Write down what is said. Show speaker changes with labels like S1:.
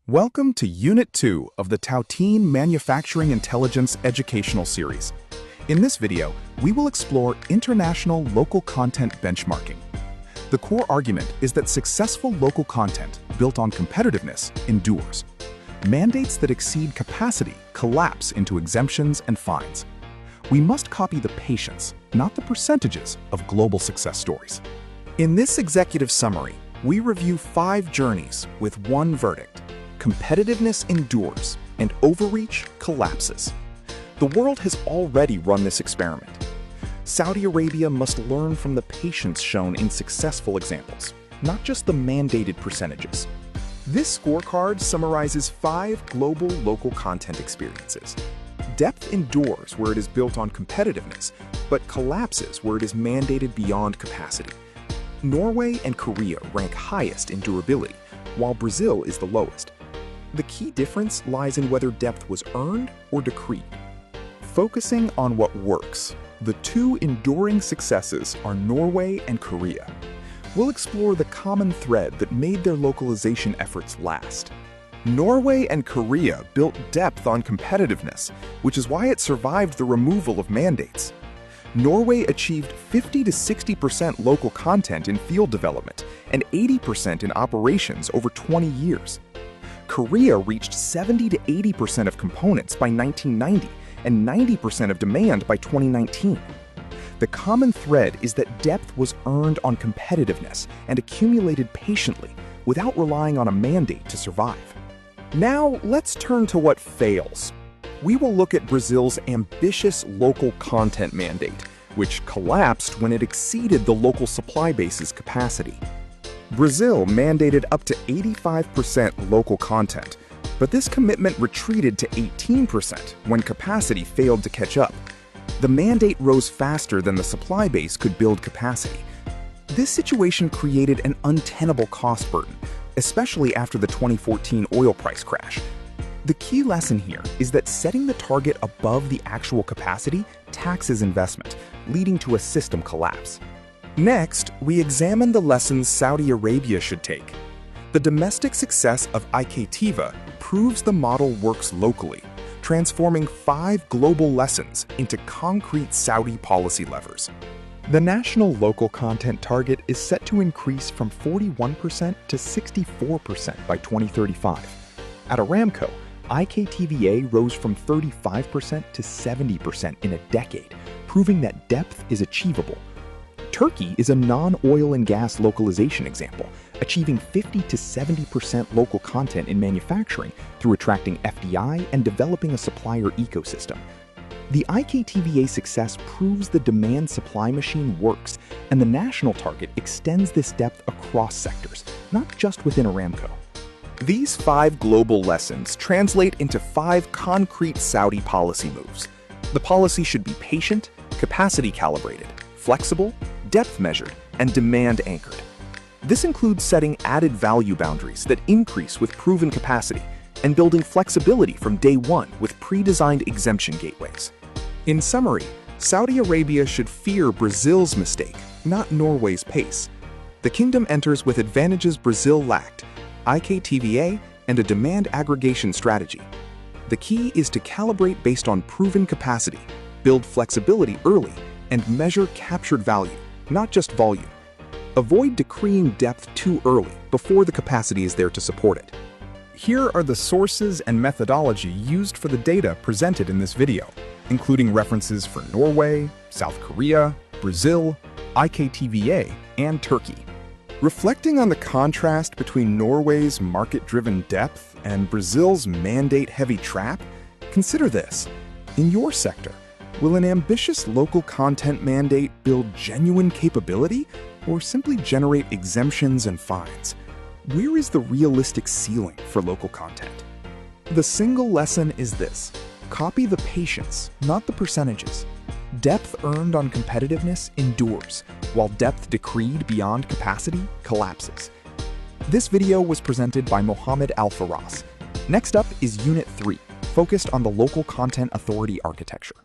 S1: Welcome to Unit 2 of the Tautine Manufacturing Intelligence Educational Series. In this video, we will explore international local content benchmarking. The core argument is that successful local content built on competitiveness endures. Mandates that exceed capacity collapse into exemptions and fines. We must copy the patience, not the percentages, of global success stories. In this executive summary, we review 5 journeys with one verdict. Competitiveness endures, and overreach collapses. The world has already run this experiment. Saudi Arabia must learn from the patience shown in successful examples, not just the mandated percentages. This scorecard summarizes 5 global local content experiences. Depth endures where it is built on competitiveness, but collapses where it is mandated beyond capacity. Norway and Korea rank highest in durability, while Brazil is the lowest. The key difference lies in whether depth was earned or decreed. Focusing on what works, the 2 enduring successes are Norway and Korea. We'll explore the common thread that made their localization efforts last. Norway and Korea built depth on competitiveness, which is why it survived the removal of mandates. Norway achieved 50 to 60% local content in field development and 80% in operations over 20 years. Korea reached 70 to 80% of components by 1990 and 90% of demand by 2019. The common thread is that depth was earned on competitiveness and accumulated patiently without relying on a mandate to survive. Now, let's turn to what fails. We will look at Brazil's ambitious local content mandate, which collapsed when it exceeded the local supply base's capacity. Brazil mandated up to 85% local content, but this commitment retreated to 18% when capacity failed to catch up. The mandate rose faster than the supply base could build capacity. This situation created an untenable cost burden, especially after the 2014 oil price crash. The key lesson here is that setting the target above the actual capacity taxes investment, leading to a system collapse. Next, we examine the lessons Saudi Arabia should take. The domestic success of IKTVA proves the model works locally, transforming 5 global lessons into concrete Saudi policy levers. The national local content target is set to increase from 41% to 64% by 2035. At Aramco, IKTVA rose from 35% to 70% in a decade, proving that depth is achievable. Turkey is a non-oil and gas localization example, achieving 50 to 70% local content in manufacturing through attracting FDI and developing a supplier ecosystem. The IKTVA success proves the demand-supply machine works, and the national target extends this depth across sectors, not just within Aramco. These 5 global lessons translate into 5 concrete Saudi policy moves. The policy should be patient, capacity-calibrated, flexible, depth-measured, and demand-anchored. This includes setting added value boundaries that increase with proven capacity and building flexibility from day one with pre-designed exemption gateways. In summary, Saudi Arabia should fear Brazil's mistake, not Norway's pace. The kingdom enters with advantages Brazil lacked: IKTVA and a demand aggregation strategy. The key is to calibrate based on proven capacity, build flexibility early, and measure captured value, not just volume. Avoid decreeing depth too early before the capacity is there to support it. Here are the sources and methodology used for the data presented in this video, including references for Norway, South Korea, Brazil, IKTVA, and Turkey. Reflecting on the contrast between Norway's market-driven depth and Brazil's mandate-heavy trap, consider this. In your sector, will an ambitious local content mandate build genuine capability or simply generate exemptions and fines? Where is the realistic ceiling for local content? The single lesson is this: copy the patience, not the percentages. Depth earned on competitiveness endures, while depth decreed beyond capacity collapses. This video was presented by Mohammed Al-Faras. Next up is Unit 3, focused on the local content authority architecture.